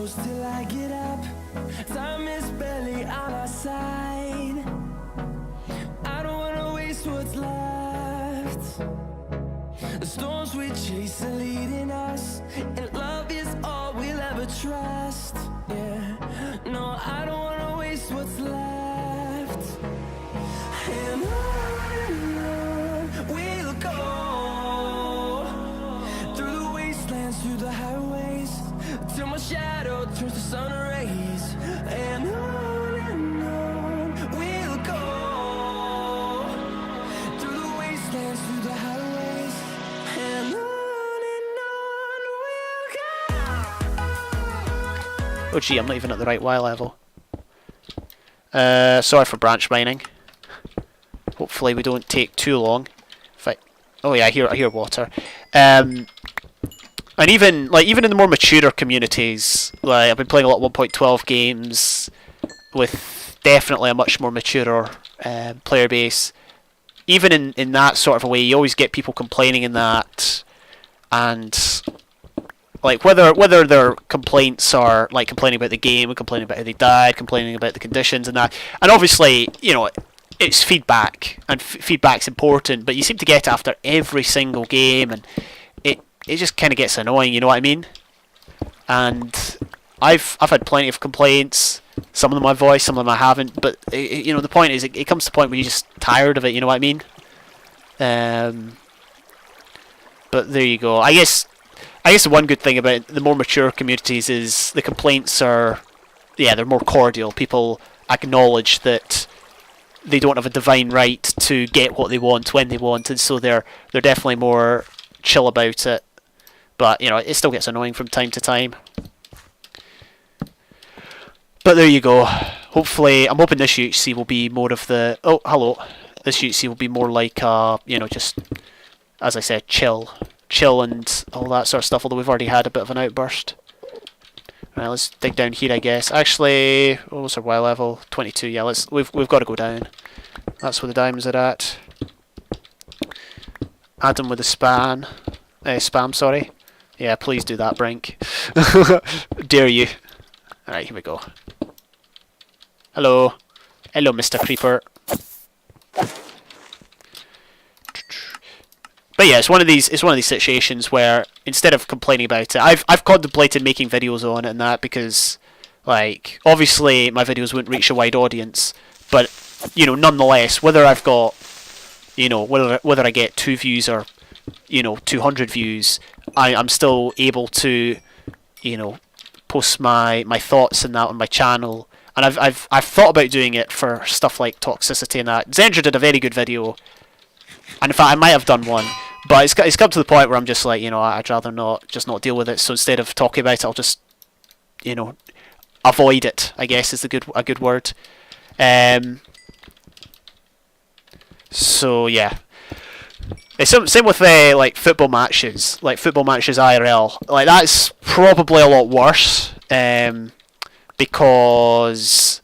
close till I get up. Time is barely on our side. I don't wanna waste what's left. The storms we chase are leading us, and love is all we'll ever trust. Yeah, no, I don't wanna waste what's left. And on we'll go, through the wastelands, through the highways, till my shadow turns to sun rays. And on we'll go, through the wastelands, through the highways, and on we'll go. Oh gee, I'm not even at the right Y level. Sorry for branch mining. Hopefully we don't take too long. Oh yeah, I hear water. And even in the more mature communities, like I've been playing a lot of 1.12 games with definitely a much more mature player base. Even in that sort of a way, you always get people complaining in that, and like whether their complaints are like complaining about the game, complaining about how they died, complaining about the conditions and that. And obviously, you know, it's feedback, and feedback's important, but you seem to get it after every single game, and it just kind of gets annoying, you know what I mean? And I've had plenty of complaints. Some of them I've voiced, some of them I haven't. But you know, the point is, it comes to the point where you're just tired of it. You know what I mean? But there you go. I guess the one good thing about the more mature communities is the complaints are, yeah, they're more cordial. People acknowledge that they don't have a divine right to get what they want when they want, and so they're definitely more chill about it. But you know, it still gets annoying from time to time. But there you go. Hopefully, I'm hoping this UHC will be more of the... Oh, hello. This UHC will be more like, you know, just, as I said, chill and all that sort of stuff, although we've already had a bit of an outburst. Right, let's dig down here, I guess. Actually, what was our Y level? 22, yeah, we've got to go down. That's where the diamonds are at. Add them with the spam, sorry. Yeah, please do that, Brink. Dare you. Alright, here we go. Hello. Hello, Mr. Creeper. But yeah, it's one of these situations where instead of complaining about it, I've contemplated making videos on it and that, because like obviously my videos wouldn't reach a wide audience, but you know, nonetheless, whether I've got, you know, whether I get 2 views or, you know, 200 views, I'm still able to, you know, post my thoughts and that on my channel. And I've thought about doing it for stuff like Toxicity and that. Zendra did a very good video, and in fact I might have done one, but it's come to the point where I'm just like, you know, I'd rather not deal with it. So instead of talking about it, I'll just, you know, avoid it, I guess is a good word. So yeah, it's same with like football matches IRL. Like that's probably a lot worse, because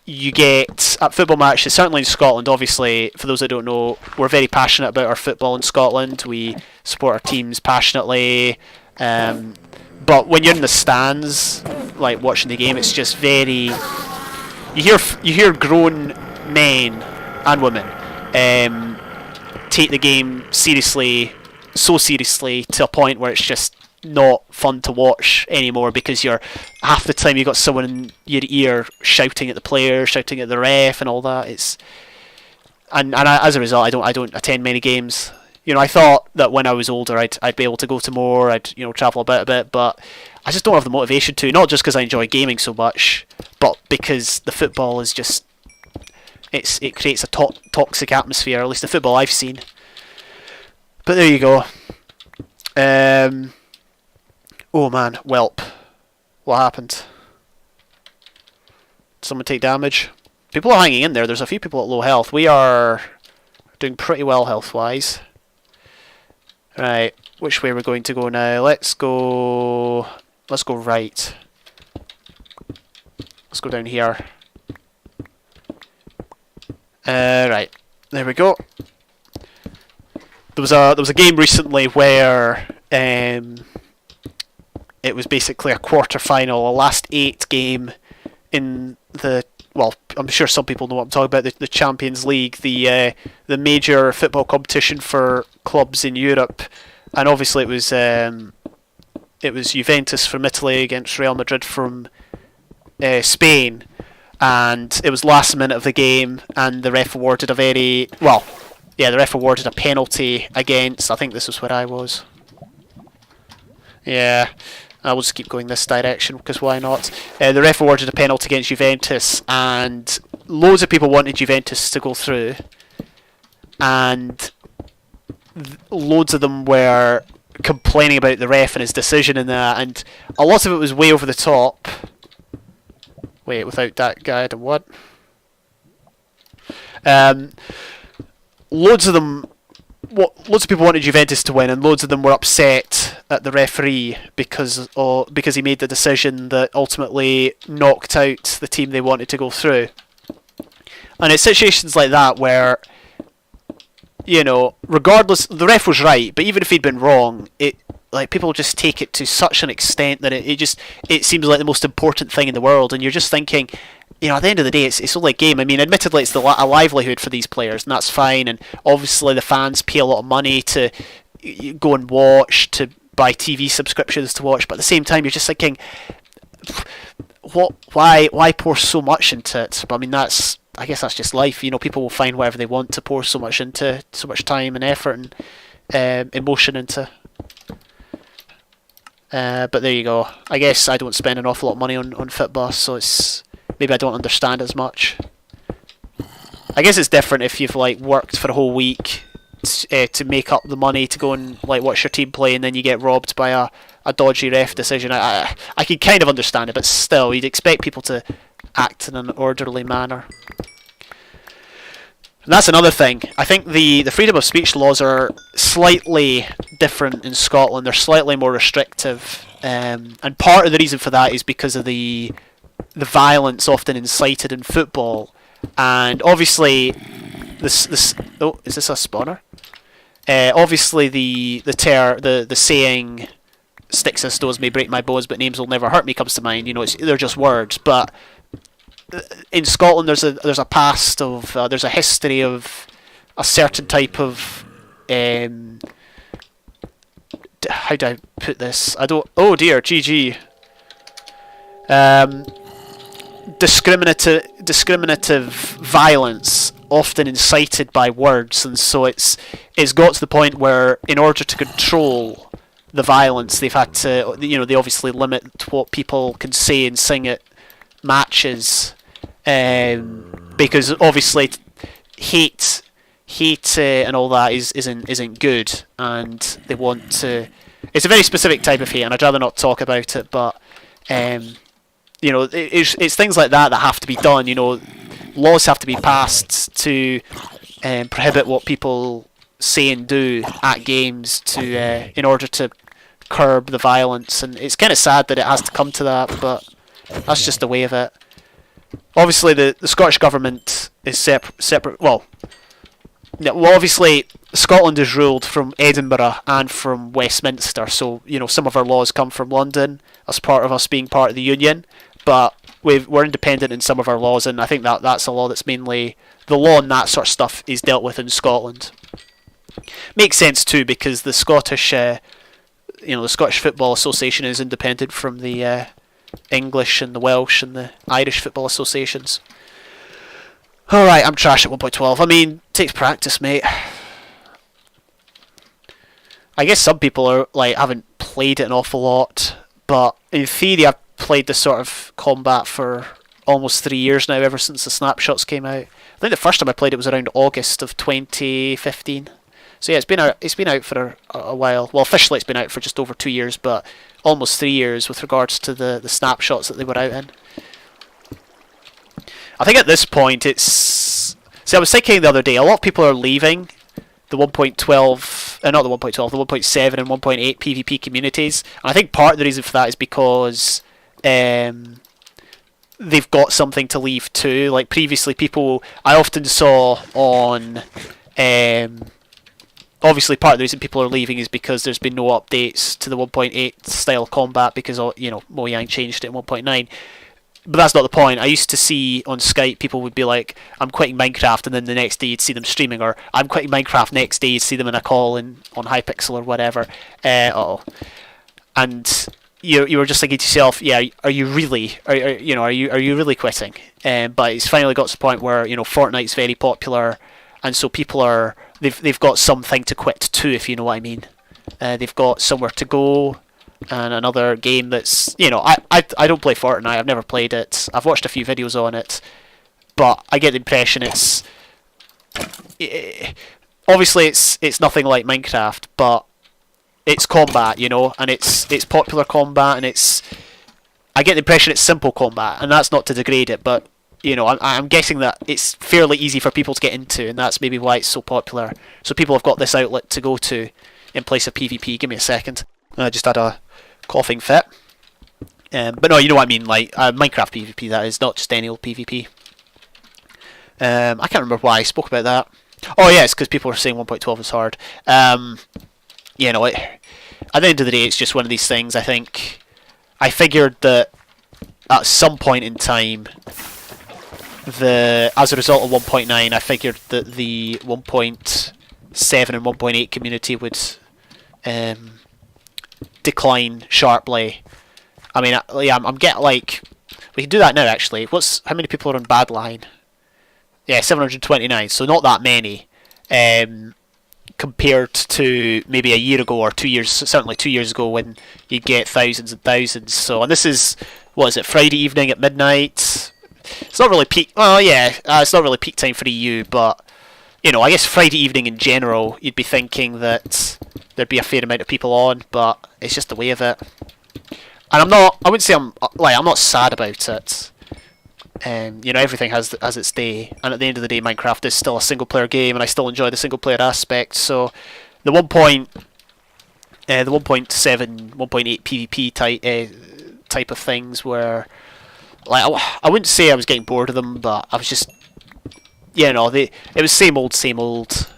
you get at football matches, certainly in Scotland. Obviously, for those that don't know, we're very passionate about our football in Scotland. We support our teams passionately. But when you're in the stands, like watching the game, it's just very. You hear grown men and women take the game seriously, so seriously to a point where it's just not fun to watch anymore, because you're half the time you got someone in your ear shouting at the player, shouting at the ref, and all that. It's and as a result, I don't attend many games. You know, I thought that when I was older, I'd be able to go to more. I'd, you know, travel about a bit, but I just don't have the motivation to. Not just because I enjoy gaming so much, but because the football is just it creates a toxic atmosphere. At least the football I've seen. But there you go. Oh man, Whelp. What happened? Did someone take damage? People are hanging in there. There's a few people at low health. We are doing pretty well health-wise. Right, which way are we going to go now? Let's go right. Let's go down here. Right, there we go. There was a game recently where it was basically a quarter-final, a last 8 game in the, well, I'm sure some people know what I'm talking about, the Champions League, the major football competition for clubs in Europe. And obviously it was Juventus from Italy against Real Madrid from Spain, and it was last minute of the game, and the ref awarded the ref awarded a penalty against, I think this is where I was. Yeah, I will just keep going this direction because why not? The ref awarded a penalty against Juventus, and loads of people wanted Juventus to go through, and loads of them were complaining about the ref and his decision in that, and a lot of it was way over the top. Wait, without that guide, what? Loads of people wanted Juventus to win, and loads of them were upset at the referee because he made the decision that ultimately knocked out the team they wanted to go through. And it's situations like that where, you know, regardless, the ref was right, but even if he'd been wrong, people just take it to such an extent that it seems like the most important thing in the world, and you're just thinking, you know, at the end of the day, it's only a game. I mean, admittedly, it's a livelihood for these players, and that's fine, and obviously the fans pay a lot of money to go and watch, to buy TV subscriptions to watch, but at the same time, you're just thinking, why pour so much into it? But I mean, I guess that's just life. You know, people will find whatever they want to pour so much time and effort and emotion into. But there you go. I guess I don't spend an awful lot of money on football, so maybe I don't understand as much. I guess it's different if you've worked for a whole week to make up the money to go and watch your team play, and then you get robbed by a dodgy ref decision. I can kind of understand it, but still, you'd expect people to act in an orderly manner. And that's another thing. I think the freedom of speech laws are slightly different in Scotland. They're slightly more restrictive, and part of the reason for that is because of the violence often incited in football. And obviously, is this a spawner? Obviously, the saying "sticks and stones may break my bones, but names will never hurt me" comes to mind. You know, they're just words, but in Scotland, there's a past of there's a history of a certain type of how do I put this? Oh dear, GG. Discriminative violence, often incited by words, and so it's got to the point where, in order to control the violence, they've had to, they obviously limit what people can say and sing at matches. Because obviously hate and all that isn't good, and they want to. It's a very specific type of hate, and I'd rather not talk about it. But it's things like that have to be done. You know, laws have to be passed to prohibit what people say and do at games in order to curb the violence. And it's kind of sad that it has to come to that, but that's just the way of it. Obviously, the Scottish government is separate. Well, obviously, Scotland is ruled from Edinburgh and from Westminster, so some of our laws come from London as part of us being part of the Union, but we're independent in some of our laws, and I think that's a law that's mainly the law and that sort of stuff is dealt with in Scotland. Makes sense too, because the Scottish, the Scottish Football Association is independent from the English and the Welsh and the Irish football associations. Alright, I'm trash at 1.12. I mean, takes practice, mate. I guess some people are haven't played it an awful lot, but in theory I've played this sort of combat for almost 3 years now, ever since the snapshots came out. I think the first time I played it was around August of 2015. So yeah, it's been out for a while. Well, officially it's been out for just over 2 years, but almost 3 years with regards to the snapshots that they were out in. I think at this point it's... See, I was thinking the other day, a lot of people are leaving the 1.12, not the 1.12, the 1.7 and 1.8 PvP communities. And I think part of the reason for that is because they've got something to leave too. Like previously, I often saw on obviously part of the reason people are leaving is because there's been no updates to the 1.8 style combat because Mojang changed it in 1.9. But that's not the point. I used to see on Skype people would be like, I'm quitting Minecraft, and then the next day you'd see them streaming, or I'm quitting Minecraft, next day you'd see them in a call on Hypixel or whatever. And you were just thinking to yourself, yeah, are you really quitting? But it's finally got to the point where Fortnite's very popular, and so people they've got something to quit to, if you know what I mean. They've got somewhere to go. And another game that's, I don't play Fortnite, I've never played it, I've watched a few videos on it, but I get the impression obviously it's nothing like Minecraft, but it's combat, and it's popular combat, and I get the impression it's simple combat, and that's not to degrade it, but I'm guessing that it's fairly easy for people to get into, and that's maybe why it's so popular. So people have got this outlet to go to in place of PvP. Give me a second. I just had a coughing fit. But no, you know what I mean, like Minecraft PvP, that is, not just any old PvP. I can't remember why I spoke about that. Oh yeah, it's because people were saying 1.12 is hard. At the end of the day, it's just one of these things. I think I figured that at some point in time, as a result of 1.9, I figured that the 1.7 and 1.8 community would decline sharply. I mean, I'm getting like, we can do that now actually. How many people are on Badline? Yeah, 729. So not that many, compared to maybe a year ago or 2 years. Certainly 2 years ago when you get thousands and thousands. So, and this is, what is it? Friday evening at midnight. It's not really peak. Oh yeah, it's not really peak time for EU, but I guess Friday evening in general, you'd be thinking that there'd be a fair amount of people on, but it's just the way of it. And I wouldn't say I'm not sad about it. Everything has its day, and at the end of the day, Minecraft is still a single player game, and I still enjoy the single player aspect. So the 1.7, 1.8 PvP type of things were, like, I wouldn't say I was getting bored of them, but I was just, it was same old, same old.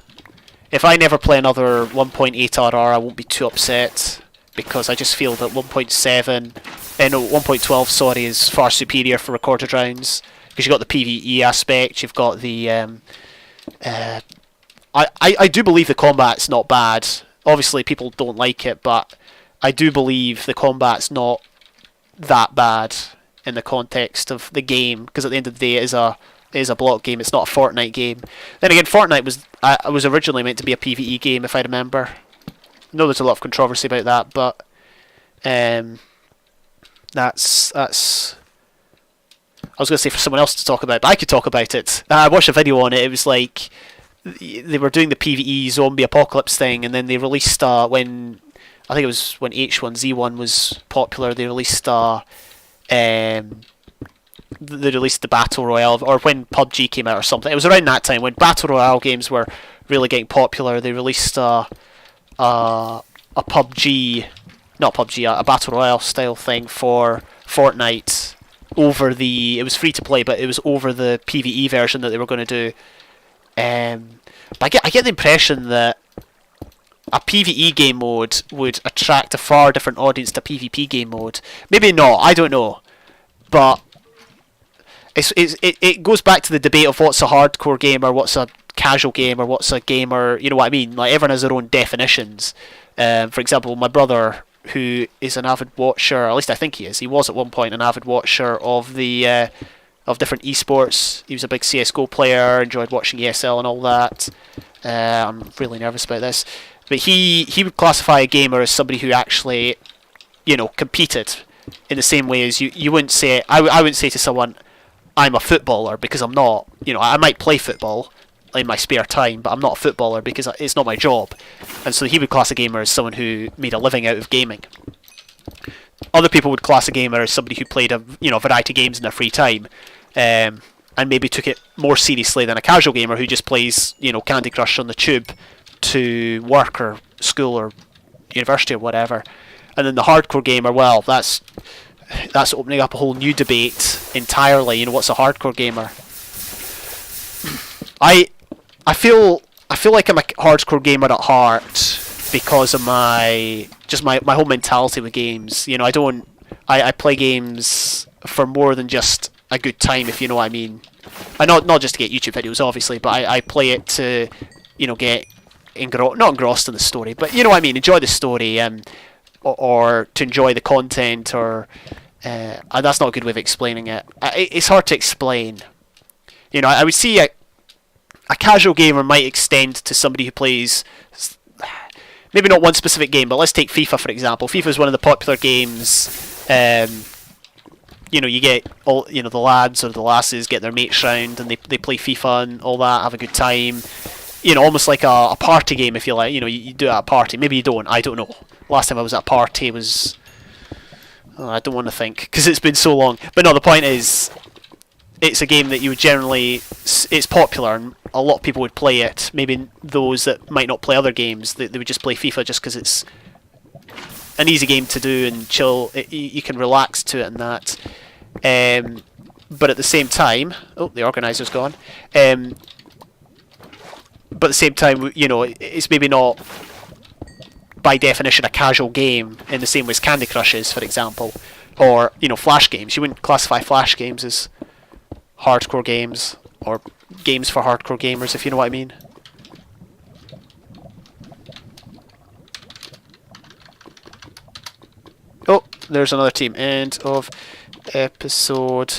If I never play another 1.8 RR, I won't be too upset, because I just feel that 1.12, sorry, is far superior for recorded rounds, because you've got the PvE aspect, you've got the I do believe the combat's not bad. Obviously people don't like it, but I do believe the combat's not that bad in the context of the game, because at the end of the day it is a block game, it's not a Fortnite game. Then again, Fortnite was originally meant to be a PvE game, if I remember. I know there's a lot of controversy about that, but that's I was going to say for someone else to talk about, but I could talk about it. I watched a video on it. It was like they were doing the PvE zombie apocalypse thing, and then they released when I think it was when H1Z1 was popular. They released they released the Battle Royale, or when PUBG came out or something. It was around that time when Battle Royale games were really getting popular. They released a PUBG, not PUBG, a Battle Royale style thing for Fortnite it was free to play, but it was over the PvE version that they were going to do. But I get the impression that a PvE game mode would attract a far different audience to PvP game mode. Maybe not, I don't know. But it goes back to the debate of what's a hardcore game, or what's a casual game, or what's a gamer, you know what I mean? Like, everyone has their own definitions. For example, my brother, who is an avid watcher, at least I think he was at one point an avid watcher of the of different esports. He was a big CSGO player, enjoyed watching ESL and all that. I'm really nervous about this. But he would classify a gamer as somebody who actually, competed in the same way as you wouldn't say, I wouldn't say to someone, I'm a footballer, because I'm not. I might play football in my spare time, but I'm not a footballer because it's not my job. And so he would class a gamer as someone who made a living out of gaming. Other people would class a gamer as somebody who played a variety of games in their free time, and maybe took it more seriously than a casual gamer who just plays Candy Crush on the tube to work or school or university or whatever. And then the hardcore gamer, well, that's opening up a whole new debate entirely. What's a hardcore gamer? I feel I feel like I'm a hardcore gamer at heart because of my whole mentality with games. You know, I play games for more than just a good time, if you know what I mean. I not just to get YouTube videos, obviously, but I play it to, you know, get not engrossed in the story, but you know what I mean, enjoy the story, or to enjoy the content, or that's not a good way of explaining it. It's hard to explain. You know, I would see a casual gamer might extend to somebody who plays maybe not one specific game, but let's take FIFA for example. FIFA is one of the popular games. You know, you get all, you know, the lads or the lasses get their mates round and they play FIFA and all that, have a good time. You know, almost like a party game, if you like. You know, you do it at a party. Maybe you don't. I don't know. Last time I was at a party was... Oh, I don't want to think, because it's been so long. But no, the point is, it's a game that you would generally... It's popular, and a lot of people would play it. Maybe those that might not play other games, they would just play FIFA just because it's an easy game to do and chill. You can relax to it and that. But at the same time... Oh, the organiser's gone. But at the same time, you know, it's maybe not, by definition, a casual game in the same way as Candy Crush is, for example. Or, you know, Flash games. You wouldn't classify Flash games as hardcore games, or games for hardcore gamers, if you know what I mean. Oh, there's another team. End of episode...